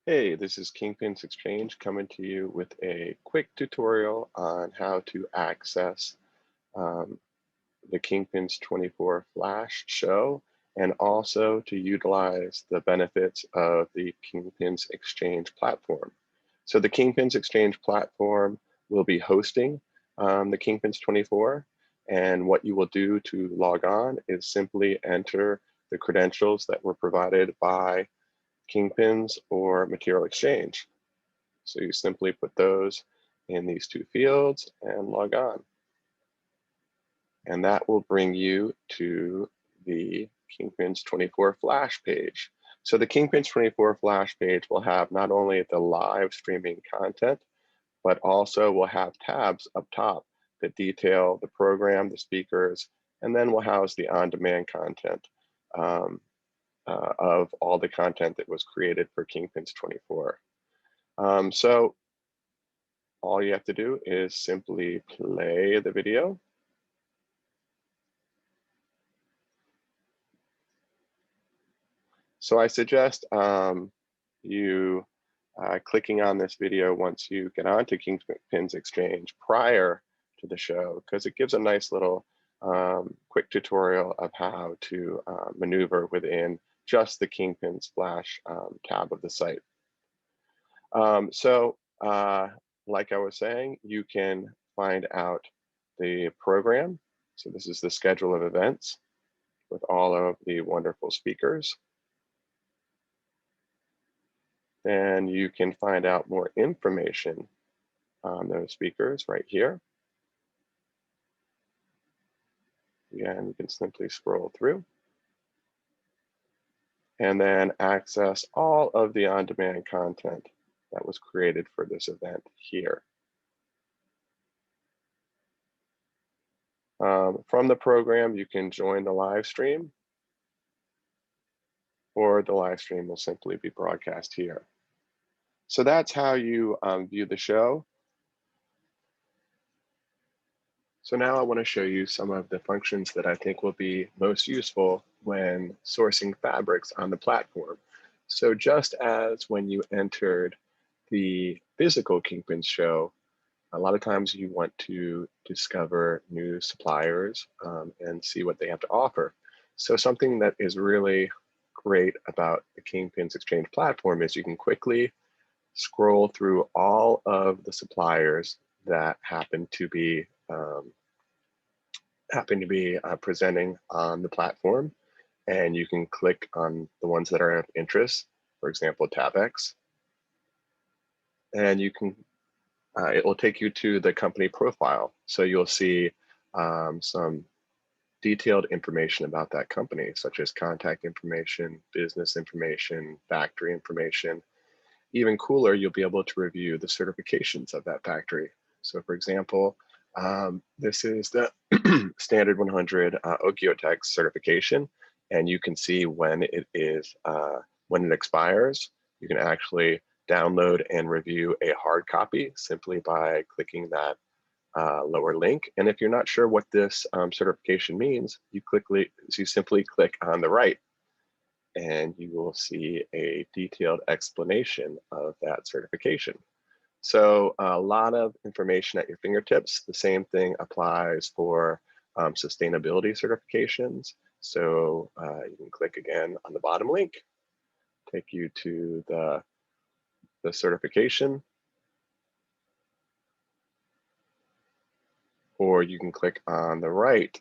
Hey, this is Kingpins Exchange coming to you with a quick tutorial on how to access um, the Kingpins 24 Flash show and also to utilize the benefits of the Kingpins Exchange platform. So the Kingpins Exchange platform will be hosting the Kingpins 24, and what you will do to log on is simply enter the credentials that were provided by Kingpins or Material Exchange. So you simply put those in these two fields and log on. And that will bring you to the Kingpins 24 Flash page. So the Kingpins 24 Flash page will have not only the live streaming content, but also will have tabs up top that detail the program, the speakers, and then will house the on-demand content of all the content that was created for Kingpins 24. So all you have to do is simply play the video. So I suggest you clicking on this video once you get onto Kingpins Exchange prior to the show, because it gives a nice little quick tutorial of how to maneuver within just the Kingpins Flash tab of the site. Like I was saying, you can find out the program. So this is the schedule of events with all of the wonderful speakers. Then you can find out more information on those speakers right here. Again, you can simply scroll through and then access all of the on-demand content that was created for this event here. From the program, you can join the live stream, or the live stream will simply be broadcast here. So that's how you view the show. So now I want to show you some of the functions that I think will be most useful when sourcing fabrics on the platform. So just as when you entered the physical Kingpins show, a lot of times you want to discover new suppliers and see what they have to offer. So something that is really great about the Kingpins Exchange platform is you can quickly scroll through all of the suppliers that happen to be presenting on the platform, and you can click on the ones that are of interest, for example, Tabex, and you can it will take you to the company profile. So you'll see some detailed information about that company, such as contact information, business information, factory information. Even cooler, you'll be able to review the certifications of that factory. So for example, this is the standard 100 Okiotex certification, and you can see when it is when it expires. You can actually download and review a hard copy simply by clicking that lower link. And if you're not sure what this certification means, you simply click on the right, and you will see a detailed explanation of that certification. So a lot of information at your fingertips. The same thing applies for sustainability certifications. So you can click again on the bottom link, take you to the certification, or you can click on the right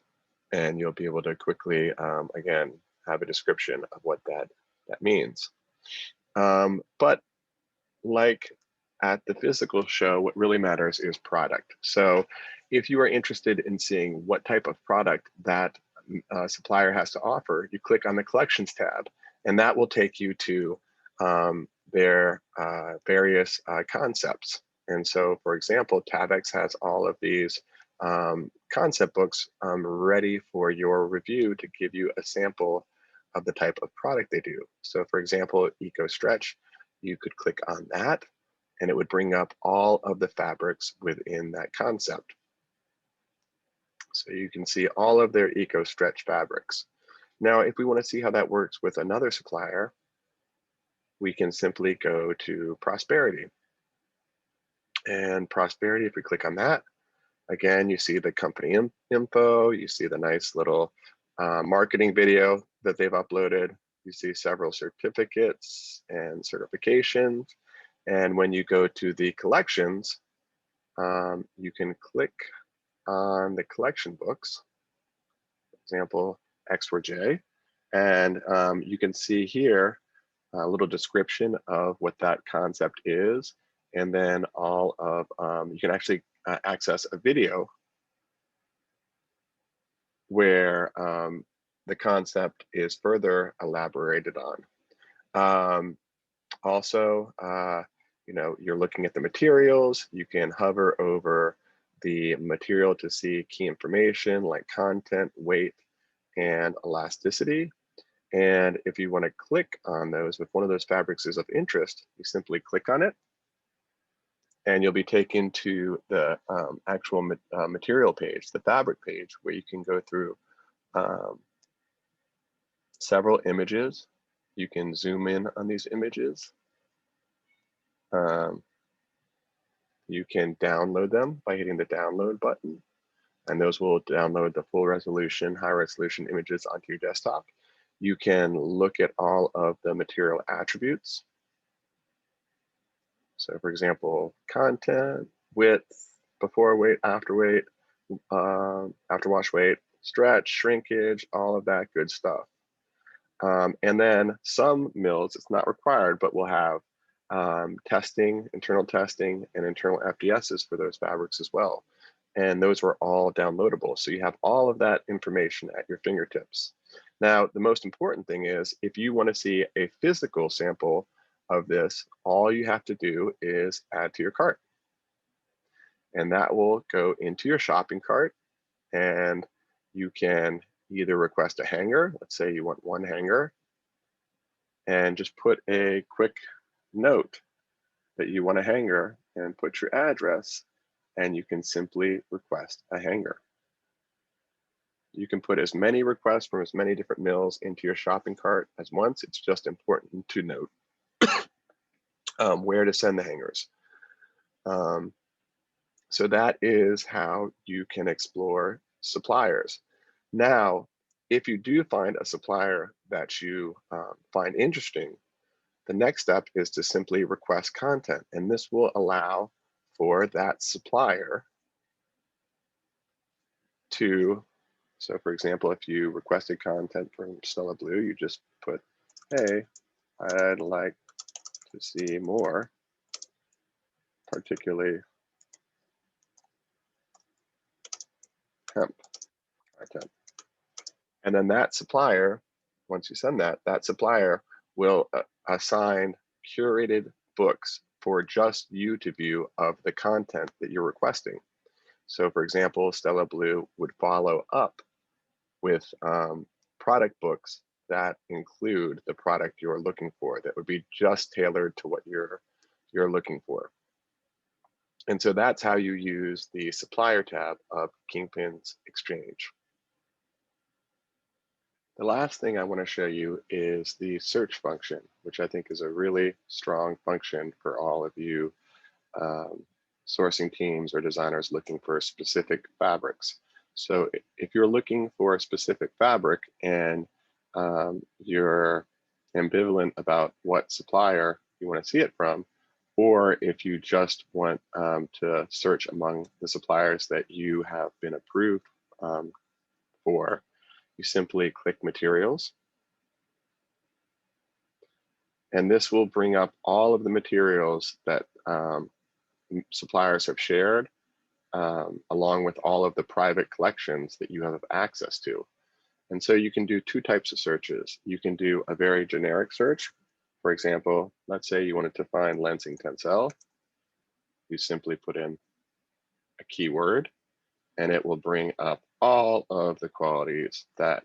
and you'll be able to quickly, again, have a description of what that means. But like at the physical show, what really matters is product. So if you are interested in seeing what type of product that supplier has to offer, you click on the collections tab, and that will take you to their various concepts. And so, for example, Tabex has all of these concept books ready for your review to give you a sample of the type of product they do. So for example, Eco Stretch, you could click on that and it would bring up all of the fabrics within that concept. So you can see all of their Eco Stretch fabrics. Now, if we want to see how that works with another supplier, we can simply go to prosperity. And prosperity, if we click on that, again, you see the company info, you see the nice little marketing video that they've uploaded. You see several certificates and certifications. And when you go to the collections, you can click on the collection books, for example, X4J, and you can see here a little description of what that concept is. And then all of, you can actually access a video where the concept is further elaborated on. Also, you know, you're looking at the materials. You can hover over the material to see key information like content, weight, and elasticity. And if you want to click on those, if one of those fabrics is of interest, you simply click on it, and you'll be taken to the actual material page, the fabric page, where you can go through several images. You can zoom in on these images. You can download them by hitting the download button, and those will download the full resolution, high resolution images onto your desktop. You can look at all of the material attributes. So for example, content, width, before weight, after wash weight, stretch, shrinkage, all of that good stuff. And then some mills, it's not required, but will have testing, internal testing, and internal FDSs for those fabrics as well. And those were all downloadable. So you have all of that information at your fingertips. Now, the most important thing is if you want to see a physical sample of this, all you have to do is add to your cart. And that will go into your shopping cart, and you can either request a hanger. Let's say you want one hanger, and just put a quick note that you want a hanger and put your address, and you can simply request a hanger. You can put as many requests from as many different mills into your shopping cart as once. It's just important to note where to send the hangers. So that is how you can explore suppliers. Now, if you do find a supplier that you find interesting, the next step is to simply request content, and this will allow for that supplier to, so for example, if you requested content from Stella Blue, you just put, hey, I'd like to see more, particularly hemp content. And then that supplier, once you send that, that supplier will assign curated books for just you to view of the content that you're requesting. So for example, Stella Blue would follow up with product books that include the product you're looking for, that would be just tailored to what you're looking for. And so that's how you use the supplier tab of Kingpins Exchange. The last thing I want to show you is the search function, which I think is a really strong function for all of you sourcing teams or designers looking for specific fabrics. So if you're looking for a specific fabric and you're ambivalent about what supplier you want to see it from, or if you just want to search among the suppliers that you have been approved for, you simply click materials. And this will bring up all of the materials that suppliers have shared, along with all of the private collections that you have access to. And so you can do two types of searches. You can do a very generic search. For example, let's say you wanted to find lensing tencel. You simply put in a keyword, and it will bring up all of the qualities that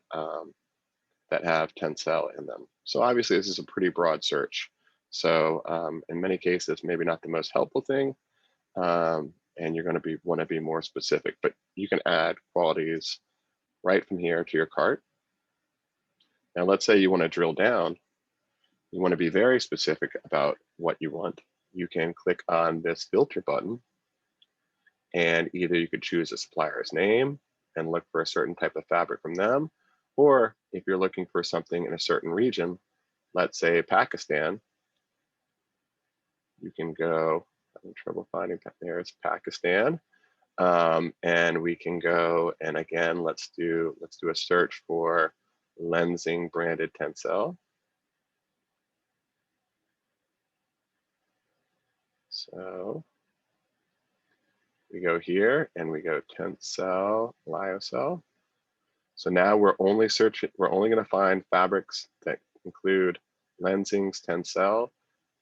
that have tencel in them. So obviously this is a pretty broad search. So in many cases, maybe not the most helpful thing, and you're going to want to be more specific, but you can add qualities right from here to your cart. Now let's say you want to drill down you want to be very specific about what you want, you can click on this filter button, and either you could choose a supplier's name and look for a certain type of fabric from them, or if you're looking for something in a certain region, let's say Pakistan, you can go, I'm having trouble finding that, there's Pakistan. And we can go, and again, let's do a search for Lensing branded tencel. So we go here and we go tencel, lyocell. So now we're only going to find fabrics that include Lensing's tencel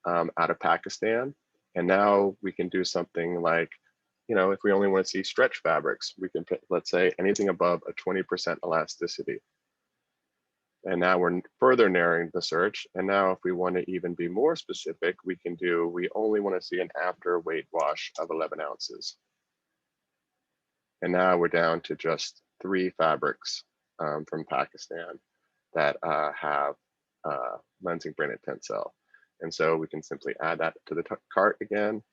out of Pakistan. And now we can do something like, if we only want to see stretch fabrics, we can put, let's say, anything above a 20% elasticity. And now we're further narrowing the search. And now if we want to even be more specific, we only want to see an after weight wash of 11 ounces. And now we're down to just 3 fabrics from Pakistan that have Lensing branded tencel. And so we can simply add that to the cart again,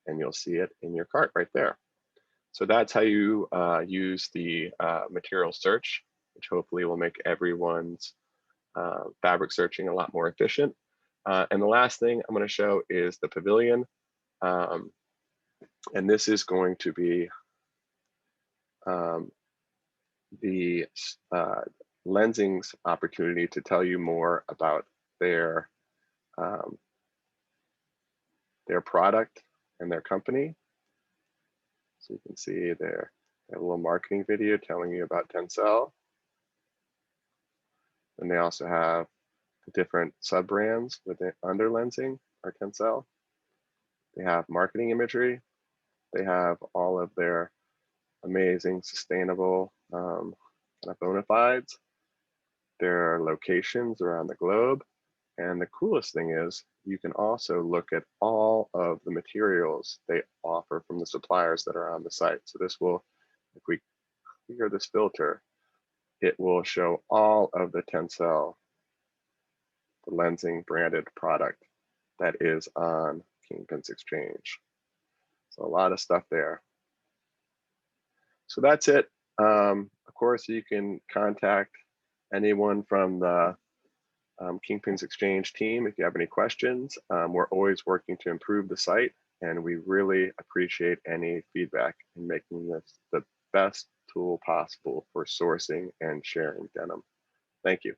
and you'll see it in your cart right there. So that's how you use the material search, which hopefully will make everyone's fabric searching a lot more efficient. And the last thing I'm going to show is the pavilion. And this is going to be the Lensing's opportunity to tell you more about their product and their company. So you can see they have a little marketing video telling you about tencel. And they also have the different sub-brands under Lensing or tencel. They have marketing imagery. They have all of their amazing sustainable kind of bona fides, their locations around the globe. And the coolest thing is you can also look at all of the materials they offer from the suppliers that are on the site. So this will, if we clear this filter, it will show all of the tencel, the Lensing branded product that is on Kingpins Exchange. So a lot of stuff there. So that's it. Of course, you can contact anyone from the Kingpins Exchange team if you have any questions. We're always working to improve the site, and we really appreciate any feedback in making this the best tool possible for sourcing and sharing denim. Thank you.